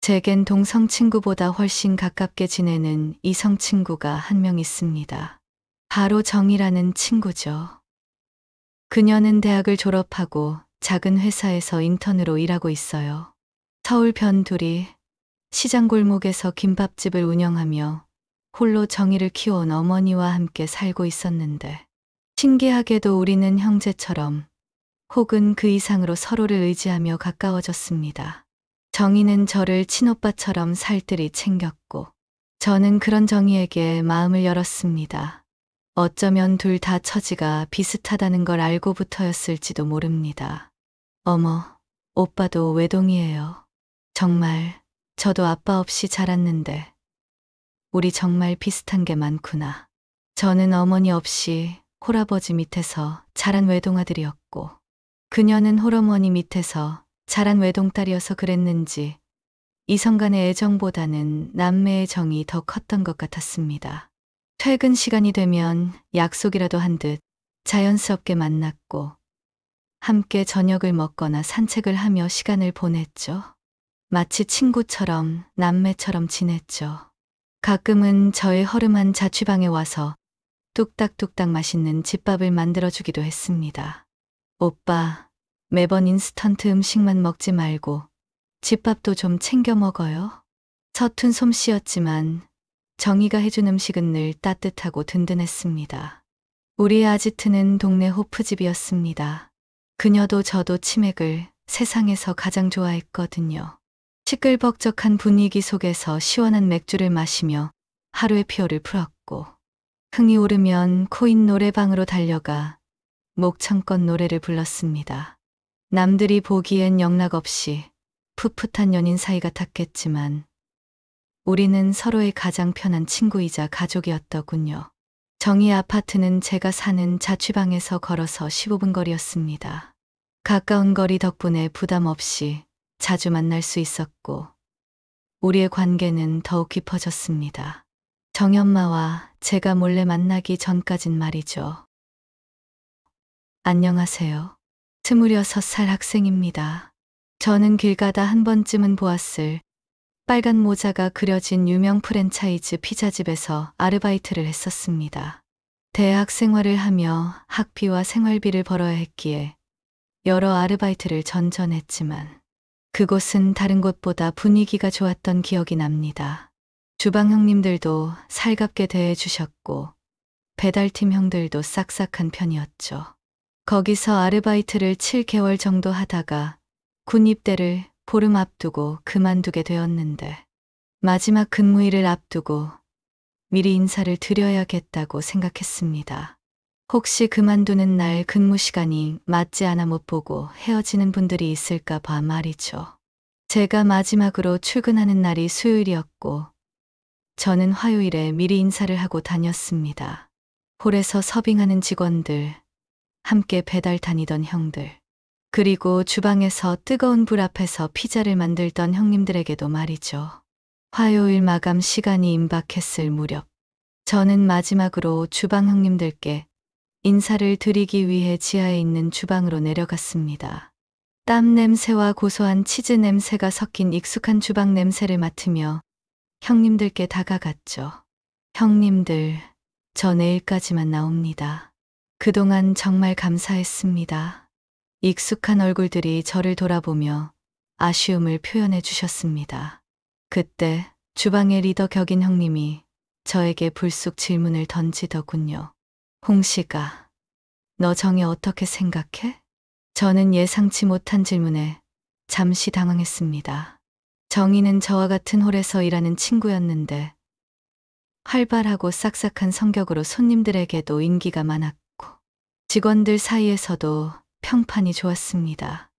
제겐 동성 친구보다 훨씬 가깝게 지내는 이성 친구가 한 명 있습니다. 바로 정이라는 친구죠. 그녀는 대학을 졸업하고 작은 회사에서 인턴으로 일하고 있어요. 서울 변두리 시장 골목에서 김밥집을 운영하며 홀로 정이를 키워온 어머니와 함께 살고 있었는데, 신기하게도 우리는 형제처럼 혹은 그 이상으로 서로를 의지하며 가까워졌습니다. 정이는 저를 친오빠처럼 살뜰히 챙겼고, 저는 그런 정이에게 마음을 열었습니다. 어쩌면 둘 다 처지가 비슷하다는 걸 알고부터였을지도 모릅니다. 어머, 오빠도 외동이에요. 정말 저도 아빠 없이 자랐는데 우리 정말 비슷한 게 많구나. 저는 어머니 없이 홀아버지 밑에서 자란 외동아들이었고, 그녀는 홀어머니 밑에서 자란 외동딸이어서 그랬는지 이성 간의 애정보다는 남매의 정이 더 컸던 것 같았습니다. 퇴근 시간이 되면 약속이라도 한 듯 자연스럽게 만났고 함께 저녁을 먹거나 산책을 하며 시간을 보냈죠. 마치 친구처럼 남매처럼 지냈죠. 가끔은 저의 허름한 자취방에 와서 뚝딱뚝딱 맛있는 집밥을 만들어주기도 했습니다. 오빠, 매번 인스턴트 음식만 먹지 말고 집밥도 좀 챙겨 먹어요. 서툰 솜씨였지만 정이가 해준 음식은 늘 따뜻하고 든든했습니다. 우리의 아지트는 동네 호프집이었습니다. 그녀도 저도 치맥을 세상에서 가장 좋아했거든요. 시끌벅적한 분위기 속에서 시원한 맥주를 마시며 하루의 피로를 풀었고, 흥이 오르면 코인 노래방으로 달려가 목청껏 노래를 불렀습니다. 남들이 보기엔 영락없이 풋풋한 연인 사이 같았겠지만 우리는 서로의 가장 편한 친구이자 가족이었더군요. 정희 아파트는 제가 사는 자취방에서 걸어서 15분 거리였습니다. 가까운 거리 덕분에 부담 없이 자주 만날 수 있었고 우리의 관계는 더욱 깊어졌습니다. 정엄마와 제가 몰래 만나기 전까진 말이죠. 안녕하세요. 26살 학생입니다. 저는 길 가다 한 번쯤은 보았을 빨간 모자가 그려진 유명 프랜차이즈 피자집에서 아르바이트를 했었습니다. 대학 생활을 하며 학비와 생활비를 벌어야 했기에 여러 아르바이트를 전전했지만 그곳은 다른 곳보다 분위기가 좋았던 기억이 납니다. 주방 형님들도 살갑게 대해주셨고 배달팀 형들도 싹싹한 편이었죠. 거기서 아르바이트를 7개월 정도 하다가 군입대를 보름 앞두고 그만두게 되었는데, 마지막 근무일을 앞두고 미리 인사를 드려야겠다고 생각했습니다. 혹시 그만두는 날 근무 시간이 맞지 않아 못 보고 헤어지는 분들이 있을까 봐 말이죠. 제가 마지막으로 출근하는 날이 수요일이었고 저는 화요일에 미리 인사를 하고 다녔습니다. 홀에서 서빙하는 직원들, 함께 배달 다니던 형들, 그리고 주방에서 뜨거운 불 앞에서 피자를 만들던 형님들에게도 말이죠. 화요일 마감 시간이 임박했을 무렵 저는 마지막으로 주방 형님들께 인사를 드리기 위해 지하에 있는 주방으로 내려갔습니다. 땀 냄새와 고소한 치즈 냄새가 섞인 익숙한 주방 냄새를 맡으며 형님들께 다가갔죠. 형님들, 저 내일까지만 나옵니다. 그동안 정말 감사했습니다. 익숙한 얼굴들이 저를 돌아보며 아쉬움을 표현해 주셨습니다. 그때 주방의 리더 격인 형님이 저에게 불쑥 질문을 던지더군요. 홍시가, 너 정이 어떻게 생각해? 저는 예상치 못한 질문에 잠시 당황했습니다. 정희는 저와 같은 홀에서 일하는 친구였는데 활발하고 싹싹한 성격으로 손님들에게도 인기가 많았고 직원들 사이에서도 평판이 좋았습니다.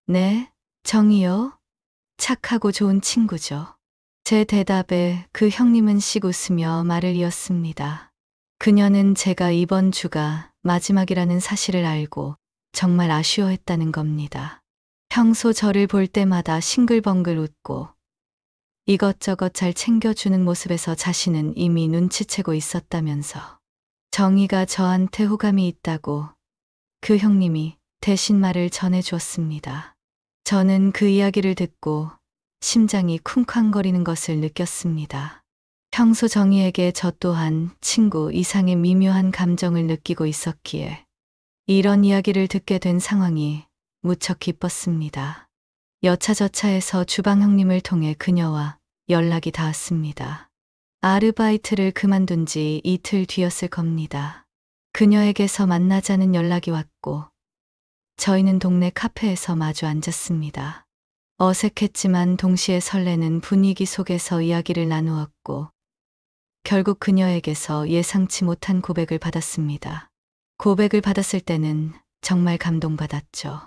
네, 정이요? 착하고 좋은 친구죠. 제 대답에 그 형님은 씩 웃으며 말을 이었습니다. 그녀는 제가 이번 주가 마지막이라는 사실을 알고 정말 아쉬워했다는 겁니다. 평소 저를 볼 때마다 싱글벙글 웃고 이것저것 잘 챙겨주는 모습에서 자신은 이미 눈치채고 있었다면서 정희가 저한테 호감이 있다고 그 형님이 대신 말을 전해주었습니다. 저는 그 이야기를 듣고 심장이 쿵쾅거리는 것을 느꼈습니다. 평소 정희에게 저 또한 친구 이상의 미묘한 감정을 느끼고 있었기에 이런 이야기를 듣게 된 상황이 무척 기뻤습니다. 여차저차해서 주방 형님을 통해 그녀와 연락이 닿았습니다. 아르바이트를 그만둔 지 이틀 뒤였을 겁니다. 그녀에게서 만나자는 연락이 왔고 저희는 동네 카페에서 마주 앉았습니다. 어색했지만 동시에 설레는 분위기 속에서 이야기를 나누었고 결국 그녀에게서 예상치 못한 고백을 받았습니다. 고백을 받았을 때는 정말 감동받았죠.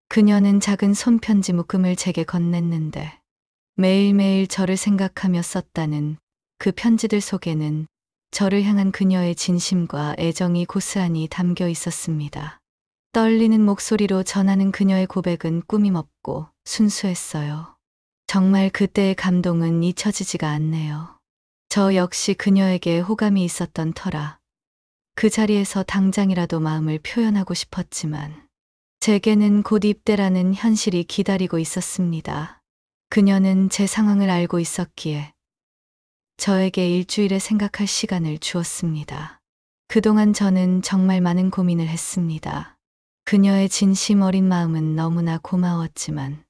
그녀는 작은 손편지 묶음을 제게 건넸는데 매일매일 저를 생각하며 썼다는 그 편지들 속에는 저를 향한 그녀의 진심과 애정이 고스란히 담겨 있었습니다. 떨리는 목소리로 전하는 그녀의 고백은 꾸밈 없고 순수했어요. 정말 그때의 감동은 잊혀지지가 않네요. 저 역시 그녀에게 호감이 있었던 터라 그 자리에서 당장이라도 마음을 표현하고 싶었지만 제게는 곧 입대라는 현실이 기다리고 있었습니다. 그녀는 제 상황을 알고 있었기에 저에게 일주일에 생각할 시간을 주었습니다. 그동안 저는 정말 많은 고민을 했습니다. 그녀의 진심 어린 마음은 너무나 고마웠지만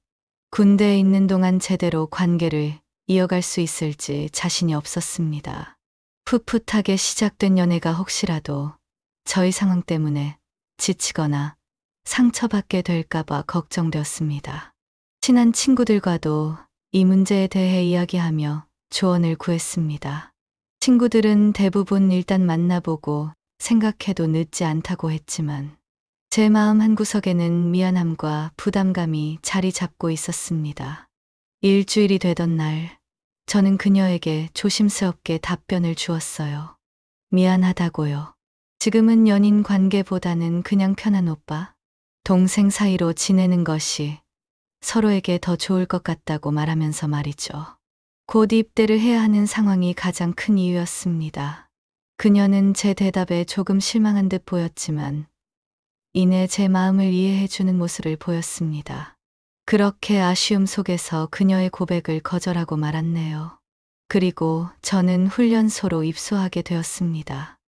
군대에 있는 동안 제대로 관계를 이어갈 수 있을지 자신이 없었습니다. 풋풋하게 시작된 연애가 혹시라도 저희 상황 때문에 지치거나 상처받게 될까봐 걱정되었습니다. 친한 친구들과도 이 문제에 대해 이야기하며 조언을 구했습니다. 친구들은 대부분 일단 만나보고 생각해도 늦지 않다고 했지만 제 마음 한구석에는 미안함과 부담감이 자리 잡고 있었습니다. 일주일이 되던 날, 저는 그녀에게 조심스럽게 답변을 주었어요. 미안하다고요. 지금은 연인 관계보다는 그냥 편한 오빠, 동생 사이로 지내는 것이 서로에게 더 좋을 것 같다고 말하면서 말이죠. 곧 입대를 해야 하는 상황이 가장 큰 이유였습니다. 그녀는 제 대답에 조금 실망한 듯 보였지만 이내 제 마음을 이해해주는 모습을 보였습니다. 그렇게 아쉬움 속에서 그녀의 고백을 거절하고 말았네요. 그리고 저는 훈련소로 입소하게 되었습니다.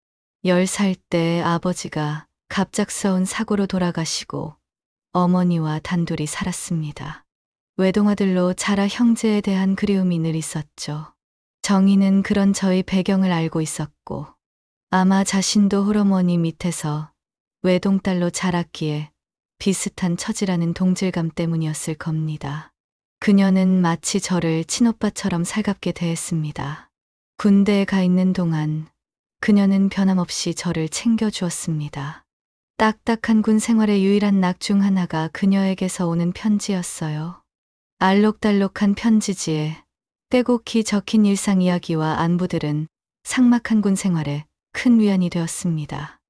10살 때 아버지가 갑작스러운 사고로 돌아가시고 어머니와 단둘이 살았습니다. 외동아들로 자라 형제에 대한 그리움이 늘 있었죠. 정희는 그런 저의 배경을 알고 있었고 아마 자신도 홀어머니 밑에서 외동딸로 자랐기에 비슷한 처지라는 동질감 때문이었을 겁니다. 그녀는 마치 저를 친오빠처럼 살갑게 대했습니다. 군대에 가 있는 동안 그녀는 변함없이 저를 챙겨주었습니다. 딱딱한 군 생활의 유일한 낙 중 하나가 그녀에게서 오는 편지였어요. 알록달록한 편지지에 빼곡히 적힌 일상 이야기와 안부들은 삭막한 군 생활에 큰 위안이 되었습니다.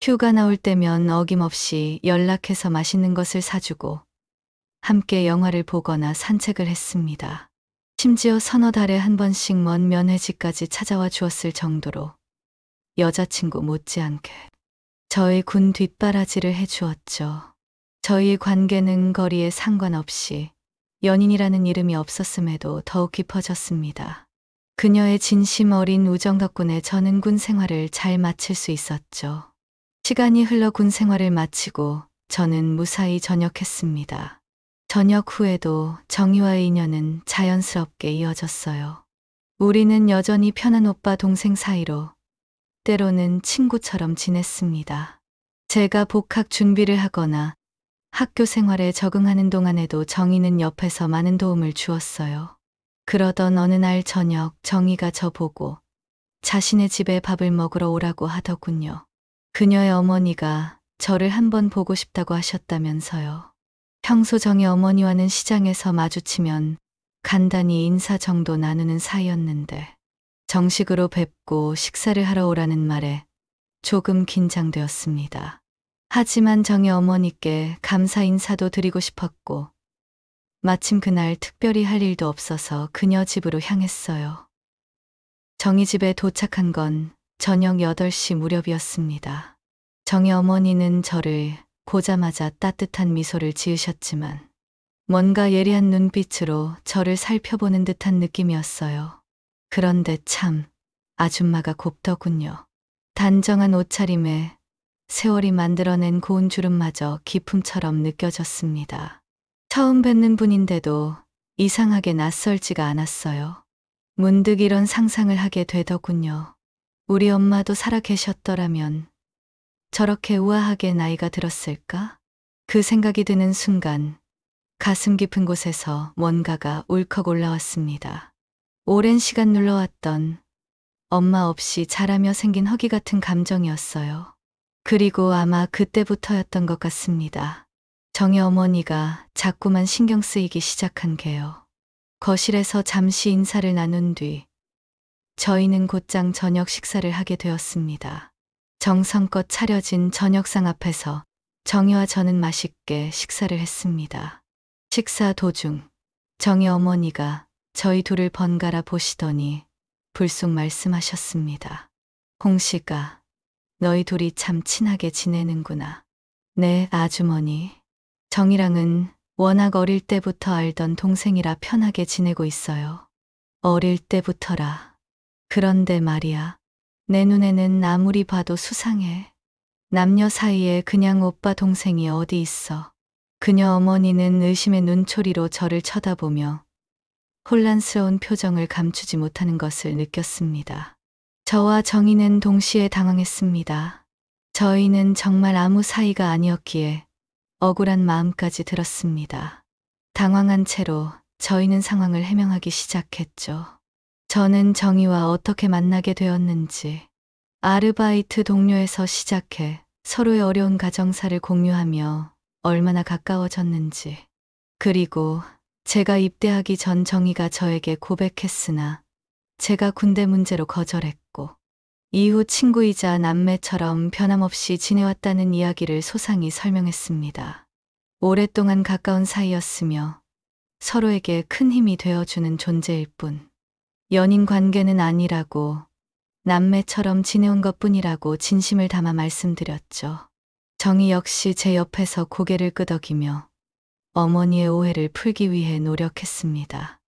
휴가 나올 때면 어김없이 연락해서 맛있는 것을 사주고 함께 영화를 보거나 산책을 했습니다. 심지어 서너 달에 한 번씩 먼 면회지까지 찾아와 주었을 정도로 여자친구 못지않게 저의 군 뒷바라지를 해주었죠. 저희 관계는 거리에 상관없이 연인이라는 이름이 없었음에도 더욱 깊어졌습니다. 그녀의 진심 어린 우정 덕분에 저는 군 생활을 잘 마칠 수 있었죠. 시간이 흘러 군 생활을 마치고 저는 무사히 전역했습니다. 전역 후에도 정희와의 인연은 자연스럽게 이어졌어요. 우리는 여전히 편한 오빠 동생 사이로 때로는 친구처럼 지냈습니다. 제가 복학 준비를 하거나 학교 생활에 적응하는 동안에도 정희는 옆에서 많은 도움을 주었어요. 그러던 어느 날 저녁 정희가 저보고 자신의 집에 밥을 먹으러 오라고 하더군요. 그녀의 어머니가 저를 한번 보고 싶다고 하셨다면서요. 평소 정희 어머니와는 시장에서 마주치면 간단히 인사 정도 나누는 사이였는데 정식으로 뵙고 식사를 하러 오라는 말에 조금 긴장되었습니다. 하지만 정희 어머니께 감사 인사도 드리고 싶었고 마침 그날 특별히 할 일도 없어서 그녀 집으로 향했어요. 정희 집에 도착한 건 저녁 8시 무렵이었습니다. 정희 어머니는 저를 보자마자 따뜻한 미소를 지으셨지만 뭔가 예리한 눈빛으로 저를 살펴보는 듯한 느낌이었어요. 그런데 참, 아줌마가 곱더군요. 단정한 옷차림에 세월이 만들어낸 고운 주름마저 기품처럼 느껴졌습니다. 처음 뵙는 분인데도 이상하게 낯설지가 않았어요. 문득 이런 상상을 하게 되더군요. 우리 엄마도 살아 계셨더라면 저렇게 우아하게 나이가 들었을까? 그 생각이 드는 순간 가슴 깊은 곳에서 뭔가가 울컥 올라왔습니다. 오랜 시간 눌러왔던 엄마 없이 자라며 생긴 허기 같은 감정이었어요. 그리고 아마 그때부터였던 것 같습니다. 정희 어머니가 자꾸만 신경 쓰이기 시작한 게요. 거실에서 잠시 인사를 나눈 뒤 저희는 곧장 저녁 식사를 하게 되었습니다. 정성껏 차려진 저녁상 앞에서 정희와 저는 맛있게 식사를 했습니다. 식사 도중 정희 어머니가 저희 둘을 번갈아 보시더니 불쑥 말씀하셨습니다. 홍씨가 너희 둘이 참 친하게 지내는구나. 네, 아주머니. 정희랑은 워낙 어릴 때부터 알던 동생이라 편하게 지내고 있어요. 어릴 때부터라. 그런데 말이야. 내 눈에는 아무리 봐도 수상해. 남녀 사이에 그냥 오빠 동생이 어디 있어. 그녀 어머니는 의심의 눈초리로 저를 쳐다보며 혼란스러운 표정을 감추지 못하는 것을 느꼈습니다. 저와 정희는 동시에 당황했습니다. 저희는 정말 아무 사이가 아니었기에 억울한 마음까지 들었습니다. 당황한 채로 저희는 상황을 해명하기 시작했죠. 저는 정희와 어떻게 만나게 되었는지, 아르바이트 동료에서 시작해 서로의 어려운 가정사를 공유하며 얼마나 가까워졌는지, 그리고 제가 입대하기 전 정희가 저에게 고백했으나 제가 군대 문제로 거절했고, 이후 친구이자 남매처럼 변함없이 지내왔다는 이야기를 소상히 설명했습니다. 오랫동안 가까운 사이였으며 서로에게 큰 힘이 되어주는 존재일 뿐, 연인 관계는 아니라고, 남매처럼 지내온 것뿐이라고 진심을 담아 말씀드렸죠. 정희 역시 제 옆에서 고개를 끄덕이며 어머니의 오해를 풀기 위해 노력했습니다.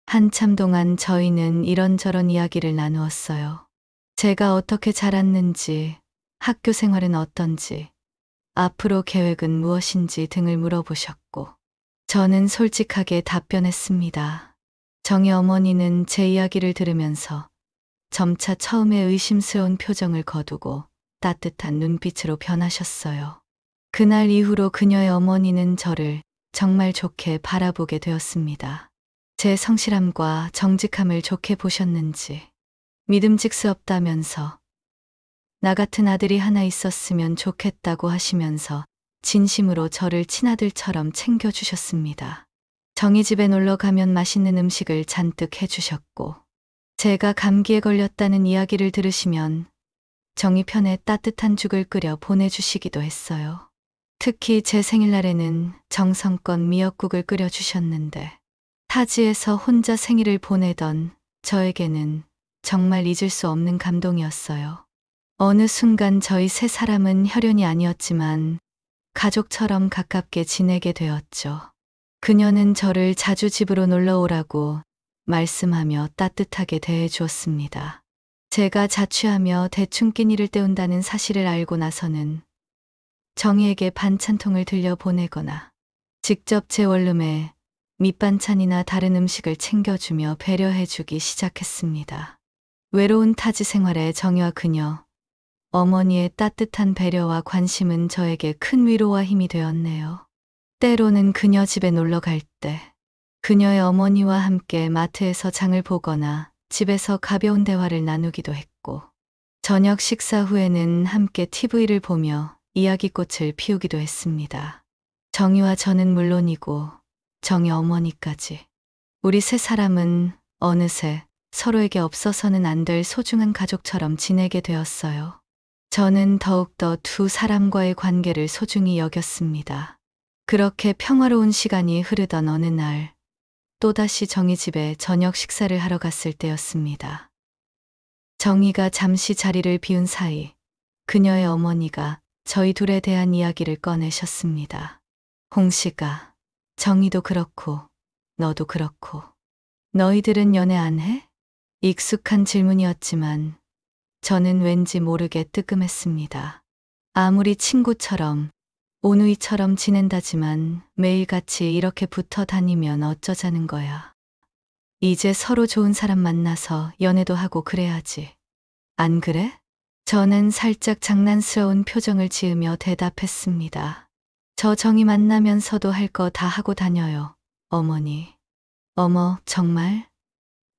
한참 동안 저희는 이런저런 이야기를 나누었어요. 제가 어떻게 자랐는지, 학교 생활은 어떤지, 앞으로 계획은 무엇인지 등을 물어보셨고, 저는 솔직하게 답변했습니다. 정희 어머니는 제 이야기를 들으면서 점차 처음에 의심스러운 표정을 거두고 따뜻한 눈빛으로 변하셨어요. 그날 이후로 그녀의 어머니는 저를 정말 좋게 바라보게 되었습니다. 제 성실함과 정직함을 좋게 보셨는지, 믿음직스럽다면서 나 같은 아들이 하나 있었으면 좋겠다고 하시면서 진심으로 저를 친아들처럼 챙겨주셨습니다. 정희 집에 놀러 가면 맛있는 음식을 잔뜩 해주셨고, 제가 감기에 걸렸다는 이야기를 들으시면 정희 편에 따뜻한 죽을 끓여 보내주시기도 했어요. 특히 제 생일날에는 정성껏 미역국을 끓여주셨는데, 타지에서 혼자 생일을 보내던 저에게는 정말 잊을 수 없는 감동이었어요. 어느 순간 저희 세 사람은 혈연이 아니었지만 가족처럼 가깝게 지내게 되었죠. 그녀는 저를 자주 집으로 놀러 오라고 말씀하며 따뜻하게 대해 주었습니다. 제가 자취하며 대충 끼니를 때운다는 사실을 알고 나서는 정희에게 반찬통을 들려보내거나 직접 제 원룸에 밑반찬이나 다른 음식을 챙겨주며 배려해주기 시작했습니다. 외로운 타지 생활에 정희와 그녀, 어머니의 따뜻한 배려와 관심은 저에게 큰 위로와 힘이 되었네요. 때로는 그녀 집에 놀러 갈 때, 그녀의 어머니와 함께 마트에서 장을 보거나 집에서 가벼운 대화를 나누기도 했고, 저녁 식사 후에는 함께 TV를 보며 이야기꽃을 피우기도 했습니다. 정희와 저는 물론이고 정희 어머니까지, 우리 세 사람은 어느새 서로에게 없어서는 안 될 소중한 가족처럼 지내게 되었어요. 저는 더욱더 두 사람과의 관계를 소중히 여겼습니다. 그렇게 평화로운 시간이 흐르던 어느 날, 또다시 정희 집에 저녁 식사를 하러 갔을 때였습니다. 정희가 잠시 자리를 비운 사이 그녀의 어머니가 저희 둘에 대한 이야기를 꺼내셨습니다. 홍 씨가 정희도 그렇고 너도 그렇고. 너희들은 연애 안 해? 익숙한 질문이었지만 저는 왠지 모르게 뜨끔했습니다. 아무리 친구처럼 오누이처럼 지낸다지만 매일같이 이렇게 붙어 다니면 어쩌자는 거야. 이제 서로 좋은 사람 만나서 연애도 하고 그래야지. 안 그래? 저는 살짝 장난스러운 표정을 지으며 대답했습니다. 저 정이 만나면서도 할 거 다 하고 다녀요, 어머니. 어머, 정말?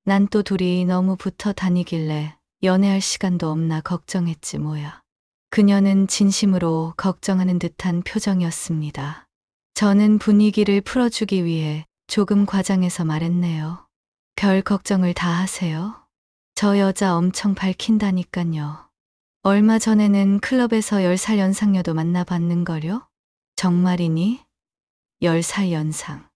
난 또 둘이 너무 붙어 다니길래 연애할 시간도 없나 걱정했지 뭐야. 그녀는 진심으로 걱정하는 듯한 표정이었습니다. 저는 분위기를 풀어주기 위해 조금 과장해서 말했네요. 별 걱정을 다 하세요. 저 여자 엄청 밝힌다니깐요. 얼마 전에는 클럽에서 10살 연상녀도 만나봤는걸요? 정말이니? 10살 연상.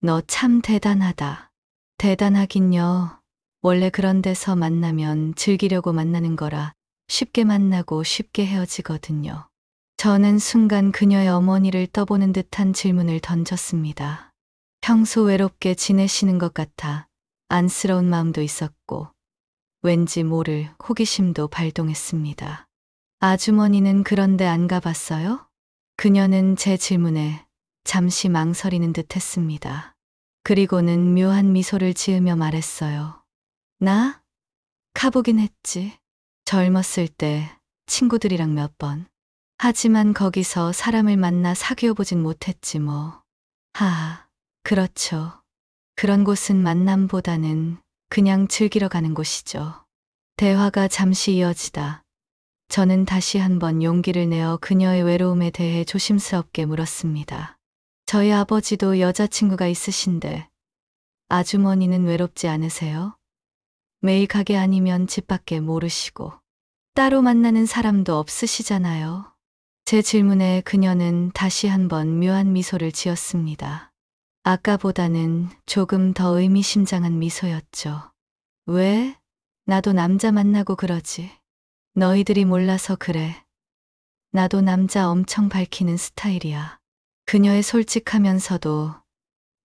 너 참 대단하다. 대단하긴요. 원래 그런 데서 만나면 즐기려고 만나는 거라 쉽게 만나고 쉽게 헤어지거든요. 저는 순간 그녀의 어머니를 떠보는 듯한 질문을 던졌습니다. 평소 외롭게 지내시는 것 같아 안쓰러운 마음도 있었고 왠지 모를 호기심도 발동했습니다. 아주머니는 그런데 안 가봤어요? 그녀는 제 질문에 잠시 망설이는 듯 했습니다. 그리고는 묘한 미소를 지으며 말했어요. 나? 가보긴 했지. 젊었을 때 친구들이랑 몇 번. 하지만 거기서 사람을 만나 사귀어 보진 못했지 뭐. 하하, 그렇죠. 그런 곳은 만남보다는 그냥 즐기러 가는 곳이죠. 대화가 잠시 이어지다 저는 다시 한번 용기를 내어 그녀의 외로움에 대해 조심스럽게 물었습니다. 저희 아버지도 여자친구가 있으신데 아주머니는 외롭지 않으세요? 매일 가게 아니면 집 밖에 모르시고 따로 만나는 사람도 없으시잖아요. 제 질문에 그녀는 다시 한번 묘한 미소를 지었습니다. 아까보다는 조금 더 의미심장한 미소였죠. 왜? 나도 남자 만나고 그러지. 너희들이 몰라서 그래. 나도 남자 엄청 밝히는 스타일이야. 그녀의 솔직하면서도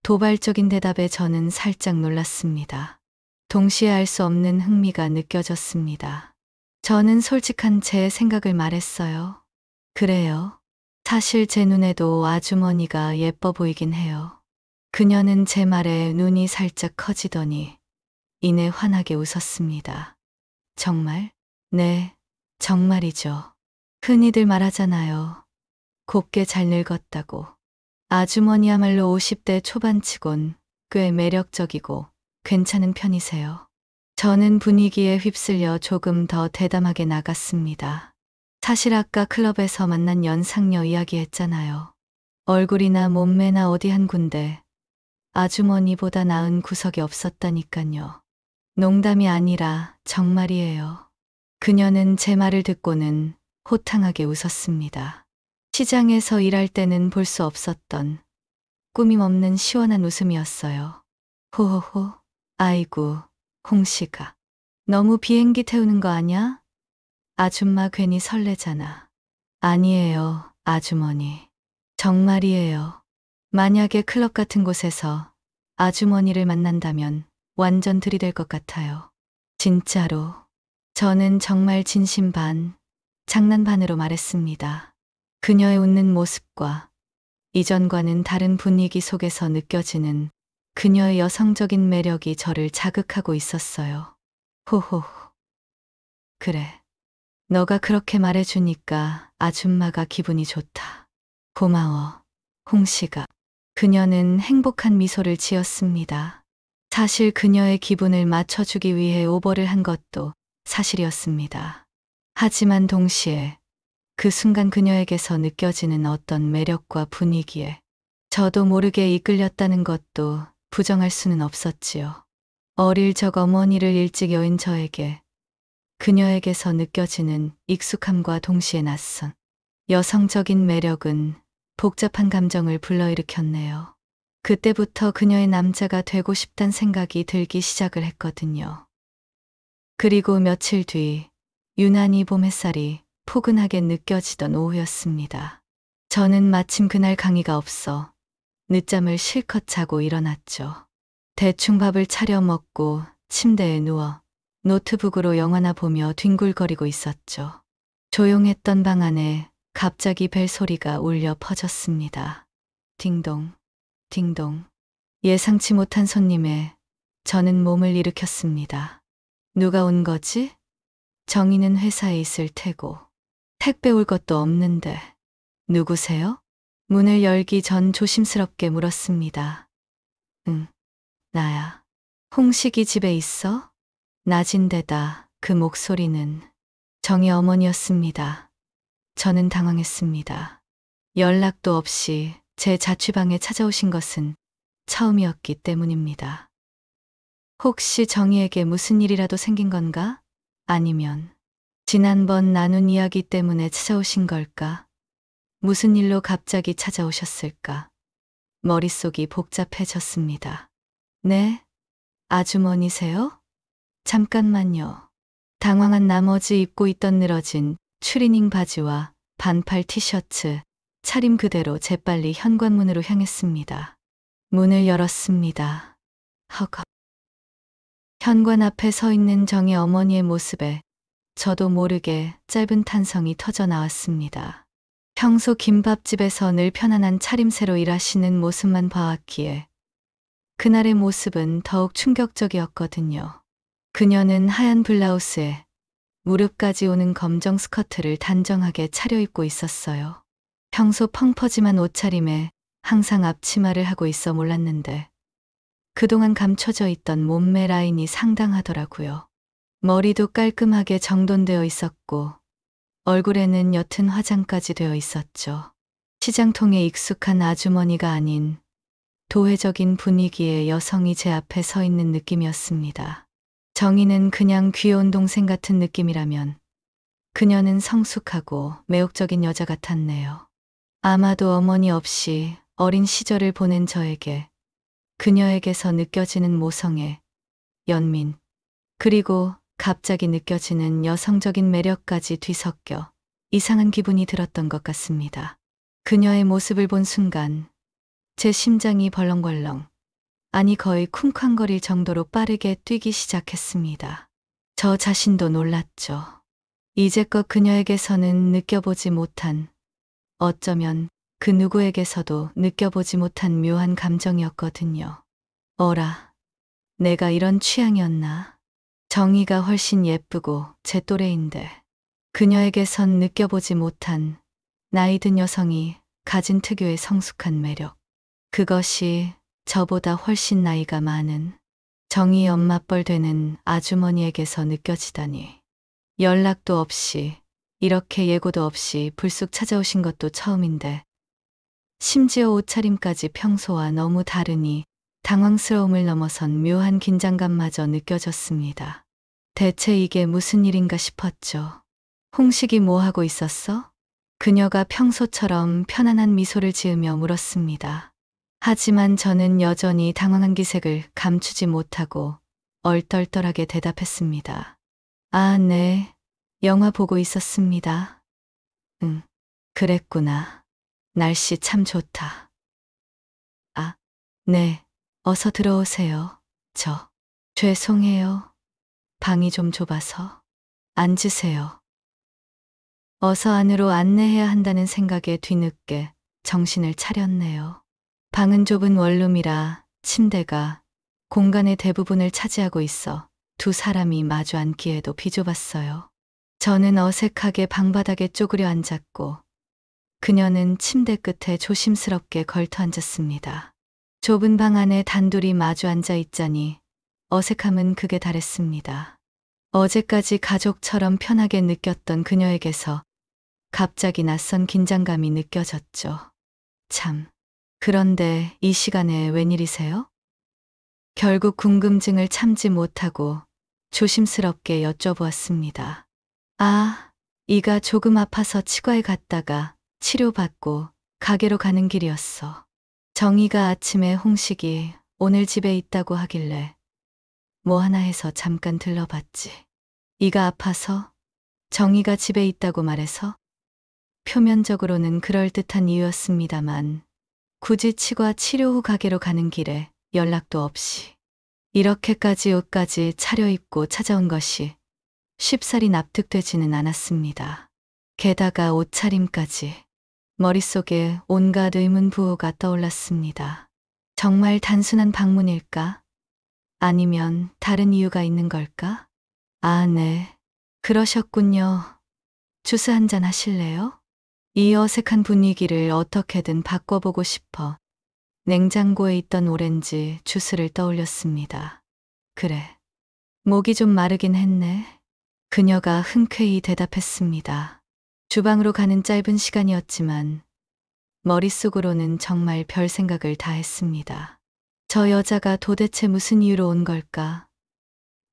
도발적인 대답에 저는 살짝 놀랐습니다. 동시에 알 수 없는 흥미가 느껴졌습니다. 저는 솔직한 제 생각을 말했어요. 그래요. 사실 제 눈에도 아주머니가 예뻐 보이긴 해요. 그녀는 제 말에 눈이 살짝 커지더니 이내 환하게 웃었습니다. 정말? 네, 정말이죠. 흔히들 말하잖아요. 곱게 잘 늙었다고. 아주머니야말로 50대 초반치곤 꽤 매력적이고 괜찮은 편이세요. 저는 분위기에 휩쓸려 조금 더 대담하게 나갔습니다. 사실 아까 클럽에서 만난 연상녀 이야기했잖아요. 얼굴이나 몸매나 어디 한 군데 아주머니보다 나은 구석이 없었다니깐요. 농담이 아니라 정말이에요. 그녀는 제 말을 듣고는 호탕하게 웃었습니다. 시장에서 일할 때는 볼 수 없었던 꾸밈 없는 시원한 웃음이었어요. 호호호, 아이고, 홍씨가. 너무 비행기 태우는 거 아냐? 아줌마 괜히 설레잖아. 아니에요, 아주머니. 정말이에요. 만약에 클럽 같은 곳에서 아주머니를 만난다면 완전 들이댈 것 같아요. 진짜로. 저는 정말 진심 반, 장난 반으로 말했습니다. 그녀의 웃는 모습과 이전과는 다른 분위기 속에서 느껴지는 그녀의 여성적인 매력이 저를 자극하고 있었어요. 호호. 그래. 너가 그렇게 말해주니까 아줌마가 기분이 좋다. 고마워, 홍씨가. 그녀는 행복한 미소를 지었습니다. 사실 그녀의 기분을 맞춰주기 위해 오버를 한 것도 사실이었습니다. 하지만 동시에 그 순간 그녀에게서 느껴지는 어떤 매력과 분위기에 저도 모르게 이끌렸다는 것도 부정할 수는 없었지요. 어릴 적 어머니를 일찍 여인 저에게 그녀에게서 느껴지는 익숙함과 동시에 낯선 여성적인 매력은 복잡한 감정을 불러일으켰네요. 그때부터 그녀의 남자가 되고 싶단 생각이 들기 시작을 했거든요. 그리고 며칠 뒤 유난히 봄 햇살이 포근하게 느껴지던 오후였습니다. 저는 마침 그날 강의가 없어 늦잠을 실컷 자고 일어났죠. 대충 밥을 차려 먹고 침대에 누워 노트북으로 영화나 보며 뒹굴거리고 있었죠. 조용했던 방 안에 갑자기 벨소리가 울려 퍼졌습니다. 딩동, 딩동. 예상치 못한 손님에 저는 몸을 일으켰습니다. 누가 온 거지? 정희는 회사에 있을 테고. 택배 올 것도 없는데. 누구세요? 문을 열기 전 조심스럽게 물었습니다. 응, 나야. 홍식이 집에 있어? 낮은 데다 그 목소리는 정희 어머니였습니다. 저는 당황했습니다. 연락도 없이 제 자취방에 찾아오신 것은 처음이었기 때문입니다. 혹시 정희에게 무슨 일이라도 생긴 건가? 아니면 지난번 나눈 이야기 때문에 찾아오신 걸까? 무슨 일로 갑자기 찾아오셨을까? 머릿속이 복잡해졌습니다. 네? 아주머니세요? 잠깐만요. 당황한 나머지 입고 있던 늘어진 추리닝 바지와 반팔 티셔츠, 차림 그대로 재빨리 현관문으로 향했습니다. 문을 열었습니다. 허겁. 현관 앞에 서 있는 정희 어머니의 모습에 저도 모르게 짧은 탄성이 터져 나왔습니다. 평소 김밥집에서 늘 편안한 차림새로 일하시는 모습만 봐왔기에 그날의 모습은 더욱 충격적이었거든요. 그녀는 하얀 블라우스에 무릎까지 오는 검정 스커트를 단정하게 차려입고 있었어요. 평소 펑퍼짐한 옷차림에 항상 앞치마를 하고 있어 몰랐는데 그동안 감춰져 있던 몸매 라인이 상당하더라고요. 머리도 깔끔하게 정돈되어 있었고 얼굴에는 옅은 화장까지 되어 있었죠. 시장통에 익숙한 아주머니가 아닌 도회적인 분위기의 여성이 제 앞에 서 있는 느낌이었습니다. 정희는 그냥 귀여운 동생 같은 느낌이라면 그녀는 성숙하고 매혹적인 여자 같았네요. 아마도 어머니 없이 어린 시절을 보낸 저에게 그녀에게서 느껴지는 모성애, 연민, 그리고 갑자기 느껴지는 여성적인 매력까지 뒤섞여 이상한 기분이 들었던 것 같습니다. 그녀의 모습을 본 순간 제 심장이 벌렁벌렁, 아니 거의 쿵쾅거릴 정도로 빠르게 뛰기 시작했습니다. 저 자신도 놀랐죠. 이제껏 그녀에게서는 느껴보지 못한, 어쩌면 그 누구에게서도 느껴보지 못한 묘한 감정이었거든요. 어라, 내가 이런 취향이었나? 정희가 훨씬 예쁘고 제 또래인데 그녀에게선 느껴보지 못한 나이 든 여성이 가진 특유의 성숙한 매력. 그것이 저보다 훨씬 나이가 많은 정희 엄마뻘 되는 아주머니에게서 느껴지다니. 연락도 없이 이렇게 예고도 없이 불쑥 찾아오신 것도 처음인데 심지어 옷차림까지 평소와 너무 다르니 당황스러움을 넘어선 묘한 긴장감마저 느껴졌습니다. 대체 이게 무슨 일인가 싶었죠. 홍식이 뭐 하고 있었어? 그녀가 평소처럼 편안한 미소를 지으며 물었습니다. 하지만 저는 여전히 당황한 기색을 감추지 못하고 얼떨떨하게 대답했습니다. 아, 네. 영화 보고 있었습니다. 응, 그랬구나. 날씨 참 좋다. 아, 네. 어서 들어오세요. 죄송해요. 방이 좀 좁아서. 앉으세요. 어서 안으로 안내해야 한다는 생각에 뒤늦게 정신을 차렸네요. 방은 좁은 원룸이라 침대가 공간의 대부분을 차지하고 있어 두 사람이 마주 앉기에도 비좁았어요. 저는 어색하게 방바닥에 쪼그려 앉았고 그녀는 침대 끝에 조심스럽게 걸터 앉았습니다. 좁은 방 안에 단둘이 마주 앉아 있자니 어색함은 극에 달했습니다. 어제까지 가족처럼 편하게 느꼈던 그녀에게서 갑자기 낯선 긴장감이 느껴졌죠. 참, 그런데 이 시간에 웬일이세요? 결국 궁금증을 참지 못하고 조심스럽게 여쭤보았습니다. 아, 이가 조금 아파서 치과에 갔다가 치료받고 가게로 가는 길이었어. 정희가 아침에 홍식이 오늘 집에 있다고 하길래 뭐 하나 해서 잠깐 들러봤지. 이가 아파서? 정희가 집에 있다고 말해서? 표면적으로는 그럴듯한 이유였습니다만 굳이 치과 치료 후 가게로 가는 길에 연락도 없이 이렇게까지 옷까지 차려입고 찾아온 것이 쉽사리 납득되지는 않았습니다. 게다가 옷차림까지. 머릿속에 온갖 의문 부호가 떠올랐습니다. 정말 단순한 방문일까? 아니면 다른 이유가 있는 걸까? 아, 네. 그러셨군요. 주스 한잔 하실래요? 이 어색한 분위기를 어떻게든 바꿔보고 싶어 냉장고에 있던 오렌지 주스를 떠올렸습니다. 그래. 목이 좀 마르긴 했네. 그녀가 흔쾌히 대답했습니다. 주방으로 가는 짧은 시간이었지만 머릿속으로는 정말 별 생각을 다 했습니다. 저 여자가 도대체 무슨 이유로 온 걸까?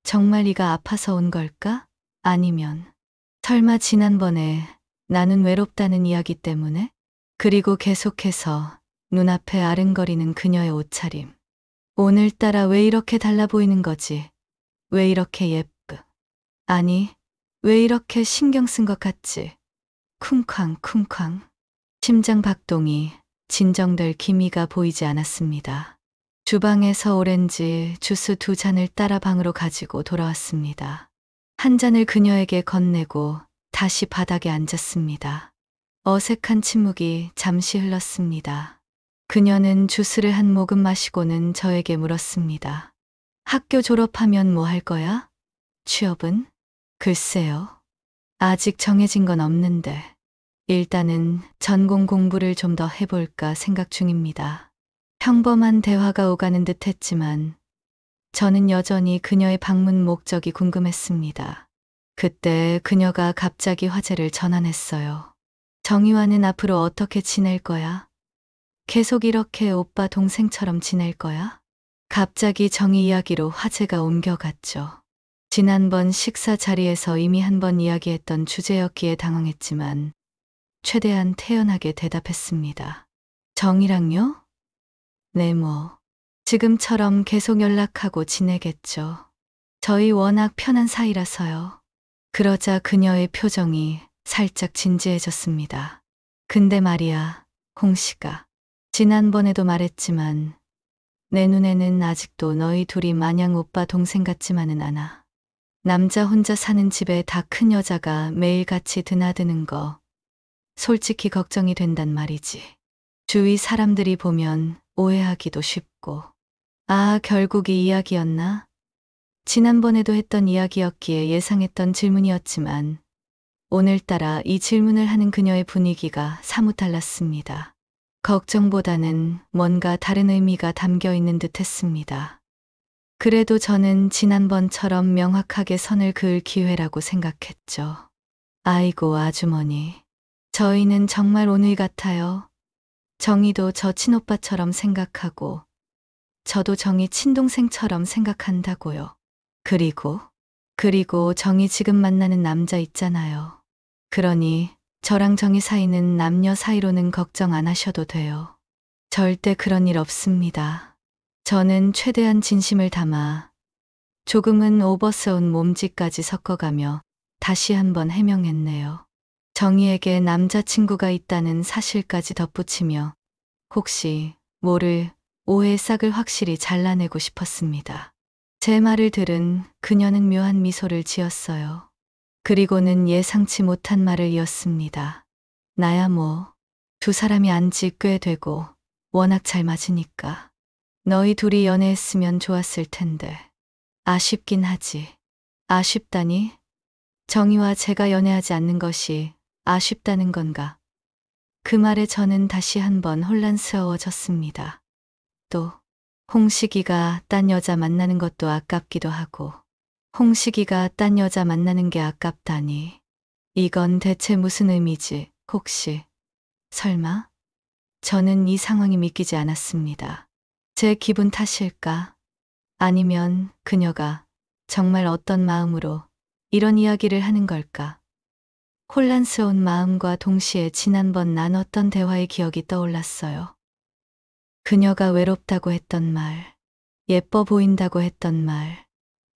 정말 이가 아파서 온 걸까? 아니면 설마 지난번에 나는 외롭다는 이야기 때문에? 그리고 계속해서 눈앞에 아른거리는 그녀의 옷차림. 오늘따라 왜 이렇게 달라 보이는 거지? 왜 이렇게 아니, 왜 이렇게 신경 쓴 것 같지? 쿵쾅쿵쾅. 심장 박동이 진정될 기미가 보이지 않았습니다. 주방에서 오렌지 주스 2잔을 따라 방으로 가지고 돌아왔습니다. 한 잔을 그녀에게 건네고 다시 바닥에 앉았습니다. 어색한 침묵이 잠시 흘렀습니다. 그녀는 주스를 한 모금 마시고는 저에게 물었습니다. 학교 졸업하면 뭐 할 거야? 취업은? 글쎄요. 아직 정해진 건 없는데 일단은 전공 공부를 좀 더 해볼까 생각 중입니다. 평범한 대화가 오가는 듯 했지만 저는 여전히 그녀의 방문 목적이 궁금했습니다. 그때 그녀가 갑자기 화제를 전환했어요. 정희와는 앞으로 어떻게 지낼 거야? 계속 이렇게 오빠 동생처럼 지낼 거야? 갑자기 정희 이야기로 화제가 옮겨갔죠. 지난번 식사 자리에서 이미 한 번 이야기했던 주제였기에 당황했지만 최대한 태연하게 대답했습니다. 정희랑요? 네, 뭐. 지금처럼 계속 연락하고 지내겠죠. 저희 워낙 편한 사이라서요. 그러자 그녀의 표정이 살짝 진지해졌습니다. 근데 말이야, 홍씨가. 지난번에도 말했지만 내 눈에는 아직도 너희 둘이 마냥 오빠 동생 같지만은 않아. 남자 혼자 사는 집에 다 큰 여자가 매일같이 드나드는 거 솔직히 걱정이 된단 말이지. 주위 사람들이 보면 오해하기도 쉽고. 아, 결국 이 이야기였나? 지난번에도 했던 이야기였기에 예상했던 질문이었지만 오늘따라 이 질문을 하는 그녀의 분위기가 사뭇 달랐습니다. 걱정보다는 뭔가 다른 의미가 담겨 있는 듯 했습니다. 그래도 저는 지난번처럼 명확하게 선을 그을 기회라고 생각했죠. 아이고, 아주머니. 저희는 정말 오늘 같아요. 정희도 저 친오빠처럼 생각하고 저도 정희 친동생처럼 생각한다고요. 그리고 정희 지금 만나는 남자 있잖아요. 그러니 저랑 정희 사이는 남녀 사이로는 걱정 안 하셔도 돼요. 절대 그런 일 없습니다. 저는 최대한 진심을 담아 조금은 오버스러운 몸짓까지 섞어가며 다시 한번 해명했네요. 정희에게 남자친구가 있다는 사실까지 덧붙이며 혹시 모를 오해의 싹을 확실히 잘라내고 싶었습니다. 제 말을 들은 그녀는 묘한 미소를 지었어요. 그리고는 예상치 못한 말을 이었습니다. 나야 뭐, 두 사람이 안지 꽤 되고 워낙 잘 맞으니까. 너희 둘이 연애했으면 좋았을 텐데. 아쉽긴 하지. 아쉽다니? 정희와 제가 연애하지 않는 것이 아쉽다는 건가? 그 말에 저는 다시 한번 혼란스러워졌습니다. 또 홍식이가 딴 여자 만나는 것도 아깝기도 하고 홍식이가 딴 여자 만나는 게 아깝다니. 이건 대체 무슨 의미지? 혹시 설마? 저는 이 상황이 믿기지 않았습니다. 제 기분 탓일까? 아니면 그녀가 정말 어떤 마음으로 이런 이야기를 하는 걸까? 혼란스러운 마음과 동시에 지난번 나눴던 대화의 기억이 떠올랐어요. 그녀가 외롭다고 했던 말, 예뻐 보인다고 했던 말,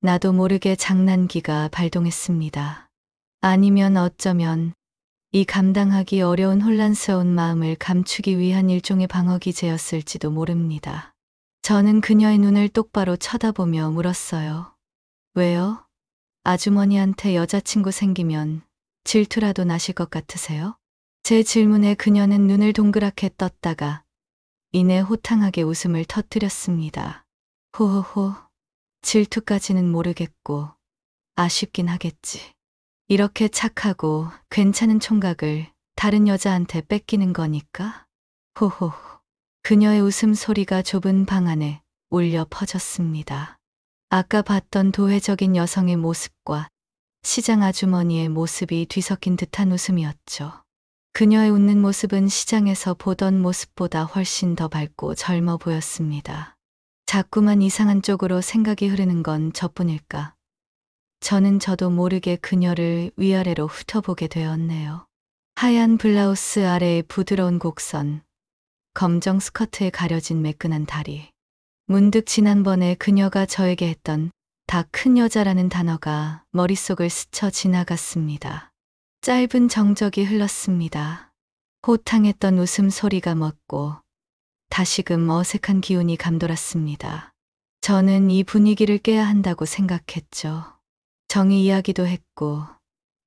나도 모르게 장난기가 발동했습니다. 아니면 어쩌면 이 감당하기 어려운 혼란스러운 마음을 감추기 위한 일종의 방어 기제였을지도 모릅니다. 저는 그녀의 눈을 똑바로 쳐다보며 물었어요. 왜요? 아주머니한테 여자친구 생기면 질투라도 나실 것 같으세요? 제 질문에 그녀는 눈을 동그랗게 떴다가 이내 호탕하게 웃음을 터뜨렸습니다. 호호호, 질투까지는 모르겠고 아쉽긴 하겠지. 이렇게 착하고 괜찮은 총각을 다른 여자한테 뺏기는 거니까? 호호. 그녀의 웃음소리가 좁은 방 안에 울려 퍼졌습니다. 아까 봤던 도회적인 여성의 모습과 시장 아주머니의 모습이 뒤섞인 듯한 웃음이었죠. 그녀의 웃는 모습은 시장에서 보던 모습보다 훨씬 더 밝고 젊어 보였습니다. 자꾸만 이상한 쪽으로 생각이 흐르는 건 저뿐일까? 저도 모르게 그녀를 위아래로 훑어보게 되었네요. 하얀 블라우스 아래의 부드러운 곡선, 검정 스커트에 가려진 매끈한 다리. 문득 지난번에 그녀가 저에게 했던 다 큰 여자라는 단어가 머릿속을 스쳐 지나갔습니다. 짧은 정적이 흘렀습니다. 호탕했던 웃음소리가 멎고 다시금 어색한 기운이 감돌았습니다. 저는 이 분위기를 깨야 한다고 생각했죠. 정의 이야기도 했고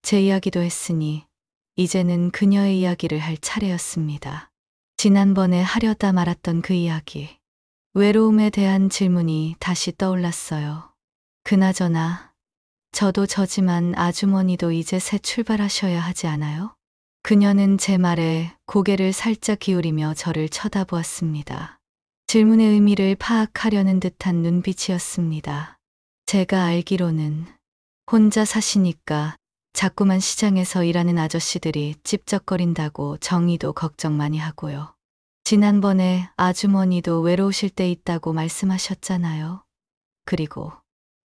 제 이야기도 했으니 이제는 그녀의 이야기를 할 차례였습니다. 지난번에 하려다 말았던 그 이야기. 외로움에 대한 질문이 다시 떠올랐어요. 그나저나 저도 저지만 아주머니도 이제 새 출발하셔야 하지 않아요? 그녀는 제 말에 고개를 살짝 기울이며 저를 쳐다보았습니다. 질문의 의미를 파악하려는 듯한 눈빛이었습니다. 제가 알기로는 혼자 사시니까 자꾸만 시장에서 일하는 아저씨들이 찝쩍거린다고 정의도 걱정 많이 하고요. 지난번에 아주머니도 외로우실 때 있다고 말씀하셨잖아요. 그리고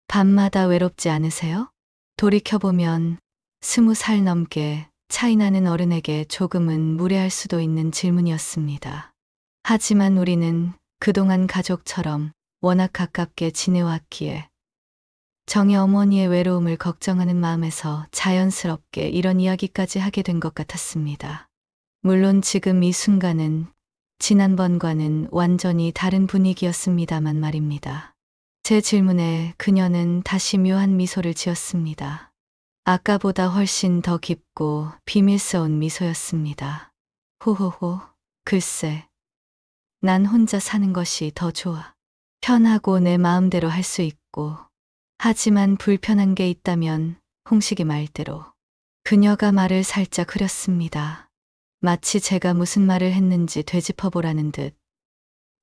밤마다 외롭지 않으세요? 돌이켜보면 20살 넘게 차이나는 어른에게 조금은 무례할 수도 있는 질문이었습니다. 하지만 우리는 그동안 가족처럼 워낙 가깝게 지내왔기에 정의 어머니의 외로움을 걱정하는 마음에서 자연스럽게 이런 이야기까지 하게 된 것 같았습니다. 물론 지금 이 순간은 지난번과는 완전히 다른 분위기였습니다만 말입니다. 제 질문에 그녀는 다시 묘한 미소를 지었습니다. 아까보다 훨씬 더 깊고 비밀스러운 미소였습니다. 호호호, 글쎄, 난 혼자 사는 것이 더 좋아. 편하고 내 마음대로 할 수 있고, 하지만 불편한 게 있다면 홍식이 말대로. 그녀가 말을 살짝 흐렸습니다. 마치 제가 무슨 말을 했는지 되짚어보라는 듯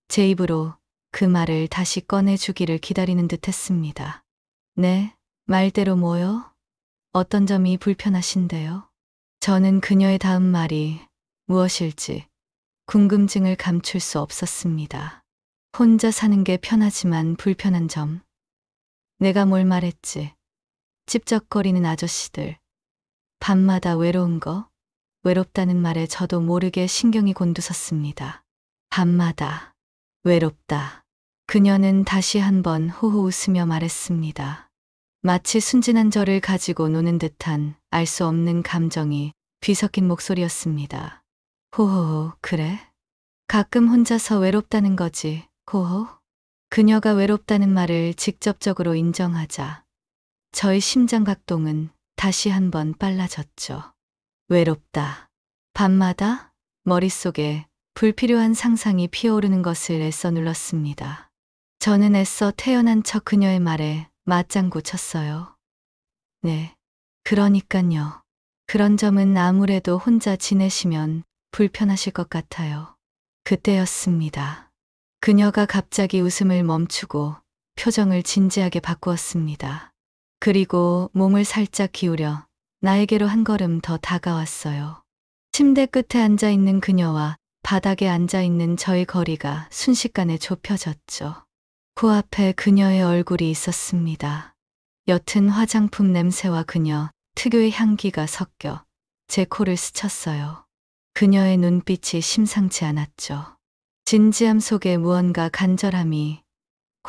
제 입으로 그 말을 다시 꺼내주기를 기다리는 듯 했습니다. 네, 말대로 뭐요? 어떤 점이 불편하신데요? 저는 그녀의 다음 말이 무엇일지 궁금증을 감출 수 없었습니다. 혼자 사는 게 편하지만 불편한 점. 내가 뭘 말했지? 찝쩍거리는 아저씨들. 밤마다 외로운 거? 외롭다는 말에 저도 모르게 신경이 곤두섰습니다. 밤마다 외롭다. 그녀는 다시 한번 호호 웃으며 말했습니다. 마치 순진한 저를 가지고 노는 듯한 알 수 없는 감정이 뒤섞인 목소리였습니다. 호호호, 그래? 가끔 혼자서 외롭다는 거지, 호호? 그녀가 외롭다는 말을 직접적으로 인정하자 저의 심장 각동은 다시 한번 빨라졌죠. 외롭다. 밤마다 머릿속에 불필요한 상상이 피어오르는 것을 애써 눌렀습니다. 저는 애써 태어난 척 그녀의 말에 맞장구 쳤어요. 네, 그러니깐요. 그런 점은 아무래도 혼자 지내시면 불편하실 것 같아요. 그때였습니다. 그녀가 갑자기 웃음을 멈추고 표정을 진지하게 바꾸었습니다. 그리고 몸을 살짝 기울여 나에게로 한 걸음 더 다가왔어요. 침대 끝에 앉아있는 그녀와 바닥에 앉아있는 저의 거리가 순식간에 좁혀졌죠. 코앞에 그녀의 얼굴이 있었습니다. 옅은 화장품 냄새와 그녀 특유의 향기가 섞여 제 코를 스쳤어요. 그녀의 눈빛이 심상치 않았죠. 진지함 속에 무언가 간절함이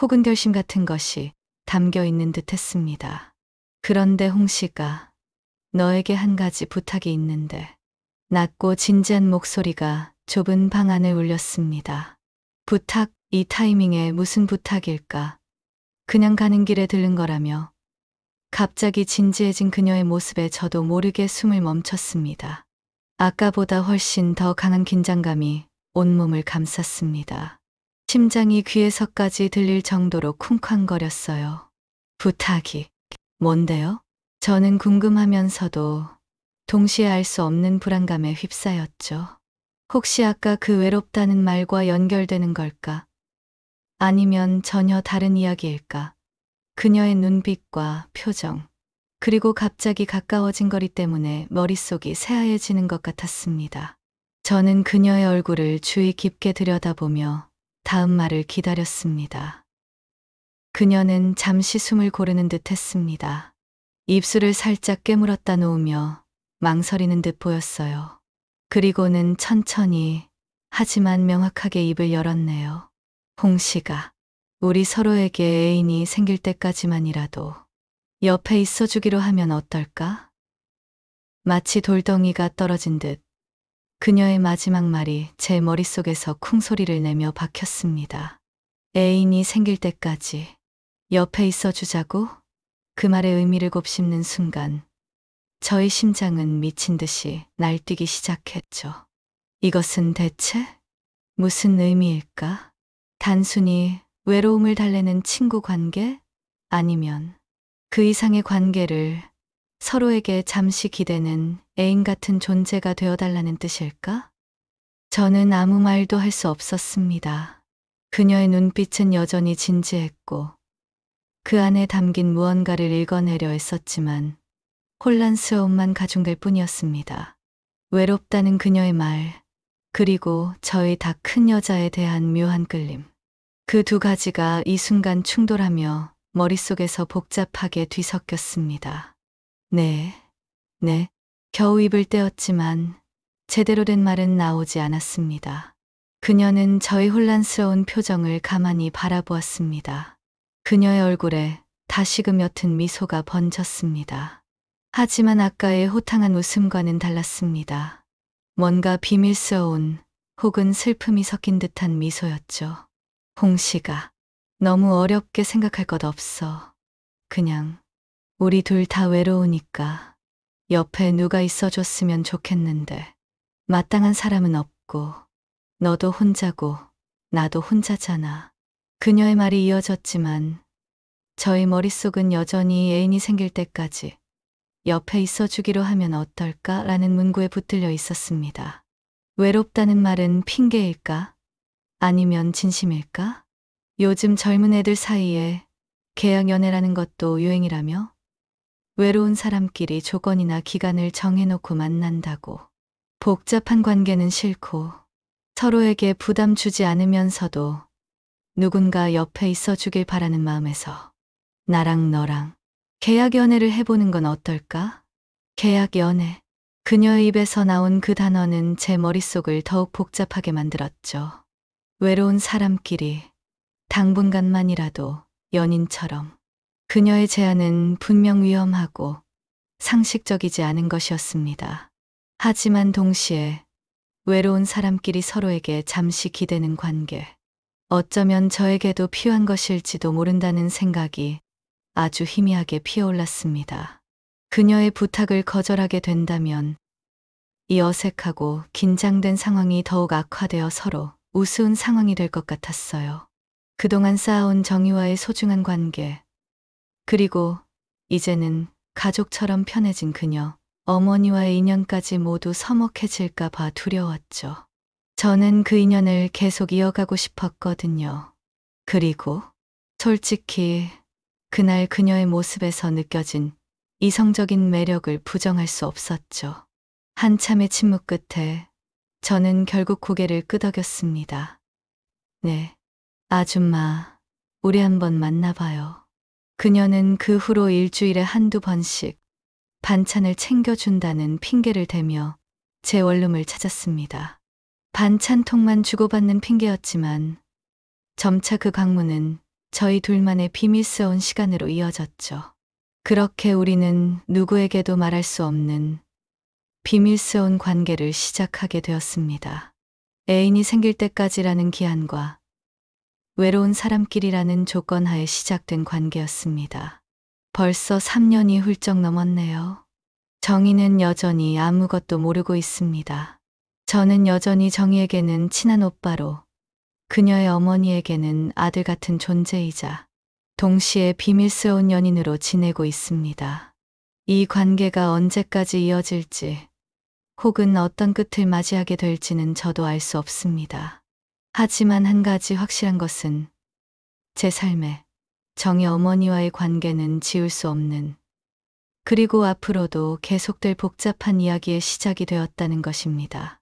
혹은 결심 같은 것이 담겨 있는 듯 했습니다. 그런데 홍씨가 너에게 한 가지 부탁이 있는데 낮고 진지한 목소리가 좁은 방 안을 울렸습니다. 부탁, 이 타이밍에 무슨 부탁일까? 그냥 가는 길에 들른 거라며. 갑자기 진지해진 그녀의 모습에 저도 모르게 숨을 멈췄습니다. 아까보다 훨씬 더 강한 긴장감이 온몸을 감쌌습니다. 심장이 귀에서까지 들릴 정도로 쿵쾅거렸어요. 부탁이 뭔데요? 저는 궁금하면서도 동시에 알 수 없는 불안감에 휩싸였죠. 혹시 아까 그 외롭다는 말과 연결되는 걸까? 아니면 전혀 다른 이야기일까? 그녀의 눈빛과 표정, 그리고 갑자기 가까워진 거리 때문에 머릿속이 새하얘지는 것 같았습니다. 저는 그녀의 얼굴을 주의 깊게 들여다보며 다음 말을 기다렸습니다. 그녀는 잠시 숨을 고르는 듯 했습니다. 입술을 살짝 깨물었다 놓으며 망설이는 듯 보였어요. 그리고는 천천히 하지만 명확하게 입을 열었네요. 홍씨가 우리 서로에게 애인이 생길 때까지만이라도 옆에 있어 주기로 하면 어떨까? 마치 돌덩이가 떨어진 듯 그녀의 마지막 말이 제 머릿속에서 쿵소리를 내며 박혔습니다. 애인이 생길 때까지 옆에 있어 주자고? 그 말의 의미를 곱씹는 순간 저의 심장은 미친 듯이 날뛰기 시작했죠. 이것은 대체 무슨 의미일까? 단순히 외로움을 달래는 친구 관계? 아니면 그 이상의 관계를 서로에게 잠시 기대는 애인 같은 존재가 되어달라는 뜻일까? 저는 아무 말도 할 수 없었습니다. 그녀의 눈빛은 여전히 진지했고 그 안에 담긴 무언가를 읽어내려 했었지만 혼란스러움만 가중될 뿐이었습니다. 외롭다는 그녀의 말, 그리고 저의 다 큰 여자에 대한 묘한 끌림. 그 두 가지가 이 순간 충돌하며 머릿속에서 복잡하게 뒤섞였습니다. 네. 겨우 입을 떼었지만 제대로 된 말은 나오지 않았습니다. 그녀는 저의 혼란스러운 표정을 가만히 바라보았습니다. 그녀의 얼굴에 다시금 옅은 미소가 번졌습니다. 하지만 아까의 호탕한 웃음과는 달랐습니다. 뭔가 비밀스러운 혹은 슬픔이 섞인 듯한 미소였죠. 홍씨가 너무 어렵게 생각할 것 없어. 그냥 우리 둘 다 외로우니까 옆에 누가 있어줬으면 좋겠는데 마땅한 사람은 없고 너도 혼자고 나도 혼자잖아. 그녀의 말이 이어졌지만 저희 머릿속은 여전히 애인이 생길 때까지 옆에 있어주기로 하면 어떨까라는 문구에 붙들려 있었습니다. 외롭다는 말은 핑계일까? 아니면 진심일까? 요즘 젊은 애들 사이에 계약 연애라는 것도 유행이라며? 외로운 사람끼리 조건이나 기간을 정해놓고 만난다고. 복잡한 관계는 싫고 서로에게 부담 주지 않으면서도 누군가 옆에 있어주길 바라는 마음에서 나랑 너랑 계약 연애를 해보는 건 어떨까? 계약 연애. 그녀의 입에서 나온 그 단어는 제 머릿속을 더욱 복잡하게 만들었죠. 외로운 사람끼리 당분간만이라도 연인처럼. 그녀의 제안은 분명 위험하고 상식적이지 않은 것이었습니다. 하지만 동시에 외로운 사람끼리 서로에게 잠시 기대는 관계. 어쩌면 저에게도 필요한 것일지도 모른다는 생각이 아주 희미하게 피어올랐습니다. 그녀의 부탁을 거절하게 된다면 이 어색하고 긴장된 상황이 더욱 악화되어 서로 우스운 상황이 될 것 같았어요. 그동안 쌓아온 정의와의 소중한 관계, 그리고 이제는 가족처럼 편해진 그녀, 어머니와의 인연까지 모두 서먹해질까 봐 두려웠죠. 저는 그 인연을 계속 이어가고 싶었거든요. 그리고 솔직히 그날 그녀의 모습에서 느껴진 이성적인 매력을 부정할 수 없었죠. 한참의 침묵 끝에 저는 결국 고개를 끄덕였습니다. 네, 아줌마, 우리 한번 만나봐요. 그녀는 그 후로 일주일에 한두 번씩 반찬을 챙겨준다는 핑계를 대며 제 원룸을 찾았습니다. 반찬통만 주고받는 핑계였지만 점차 그 강문은 저희 둘만의 비밀스러운 시간으로 이어졌죠. 그렇게 우리는 누구에게도 말할 수 없는 비밀스러운 관계를 시작하게 되었습니다. 애인이 생길 때까지라는 기한과 외로운 사람끼리라는 조건 하에 시작된 관계였습니다. 벌써 3년이 훌쩍 넘었네요. 정희는 여전히 아무것도 모르고 있습니다. 저는 여전히 정희에게는 친한 오빠로, 그녀의 어머니에게는 아들 같은 존재이자 동시에 비밀스러운 연인으로 지내고 있습니다. 이 관계가 언제까지 이어질지 혹은 어떤 끝을 맞이하게 될지는 저도 알 수 없습니다. 하지만 한 가지 확실한 것은 제 삶에 정희 어머니와의 관계는 지울 수 없는, 그리고 앞으로도 계속될 복잡한 이야기의 시작이 되었다는 것입니다.